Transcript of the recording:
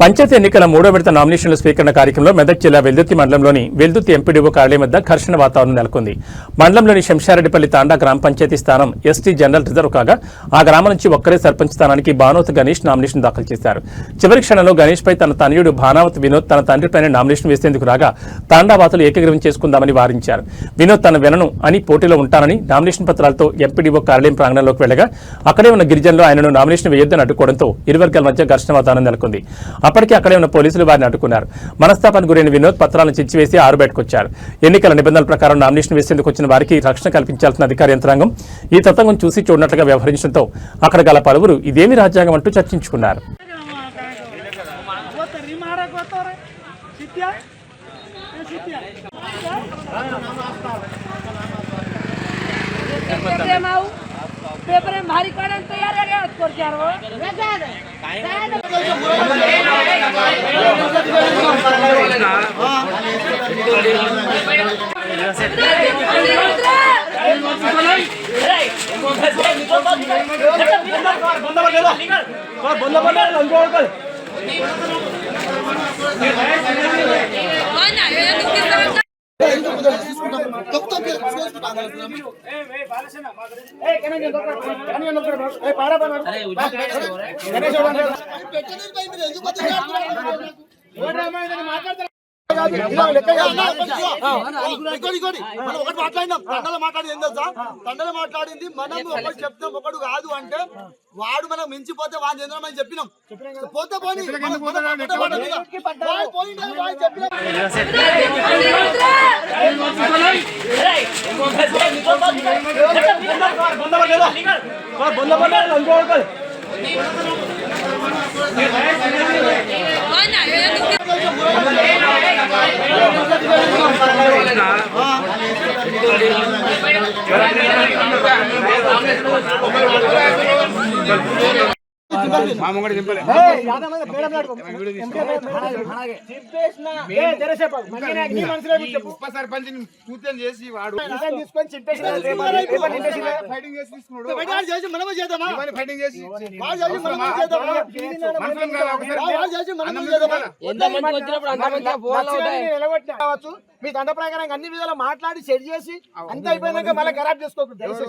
పంచాయతీ ఎన్నికల మూడో విడత నామినేషన్ల స్వీకరణ కార్యక్రమంలో మెదక్ జిల్లా వెల్దుర్తి మండలంలోని వెల్దుర్తి ఎంపీడీఓ కార్యాలయం వద్ద ఘర్షణ వాతావరణం నెలకొంది. మండలంలోని శంషారెడ్డిపల్లి తాండా గ్రామ పంచాయతీ స్థానం ఎస్టీ జనరల్ రిజర్వ్ కాగా ఆ గ్రామం నుంచి ఒక్కరే సర్పంచ్ స్థానానికి భానోత్ గణేష్ నామినేషన్ దాఖలు చేశారు. చివరి క్షణంలో గణేష్ పై తన తనయుడు భానావత్ వినోద్ తన తండ్రిపైన నామినేషన్ వేసేందుకు రాగా తాండావాసులు ఏకగ్రీవం చేసుకుందామని వారించారు. వినోద్ తన వెనను అని పోటీలో ఉంటానని నామినేషన్ పత్రాలతో ఎంపీడీఓ కార్యాలయం ప్రాంగణంలోకి వెళ్లగా అక్కడే ఉన్న గిరిజనులు ఆయనను నామినేషన్ వేయొద్దని అడ్డుకోవడంతో ఇరు వర్గాల మధ్య ఘర్షణ వాతావరణం నెలకొంది. అప్పటికే అక్కడే ఉన్న పోలీసులు వారిని అడ్డుకున్నారు. మనస్తాపానికి గురైన వినోద్ పత్రాలను చించివేసి ఆరుబయటకొచ్చారు. ఎన్నికల నిబంధనల ప్రకారం నామినేషన్ వేసేందుకు వచ్చిన వారికి రక్షణ కల్పించాల్సిన అధికార యంత్రాంగం ఈ తతంగం చూసి చూడనట్లుగా వ్యవహరించడంతో అక్కడ గల పలువురు ఇదేమి రాజ్యాంగం అంటూ చర్చించుకున్నారు. पेपर में भारी काढन तयार आहे आज कोर्चार हो మాట్లాడింది మనం ఒకటి చెప్తాం ఒకడు కాదు అంటే వాడు మనం మించిపోతే వాడిని ఎందుకని చెప్పినాం పోతే పోనీ ఉప సర్పంచ్ పూర్తి చేసి వాడు ఫైటింగ్ చేసి మీ దండ ప్రకారం అన్ని విధాలు మాట్లాడి సెట్ చేసి అంత అయిపోయినాక మళ్ళీ ఖరాబ్ చేసుకోకూడదు.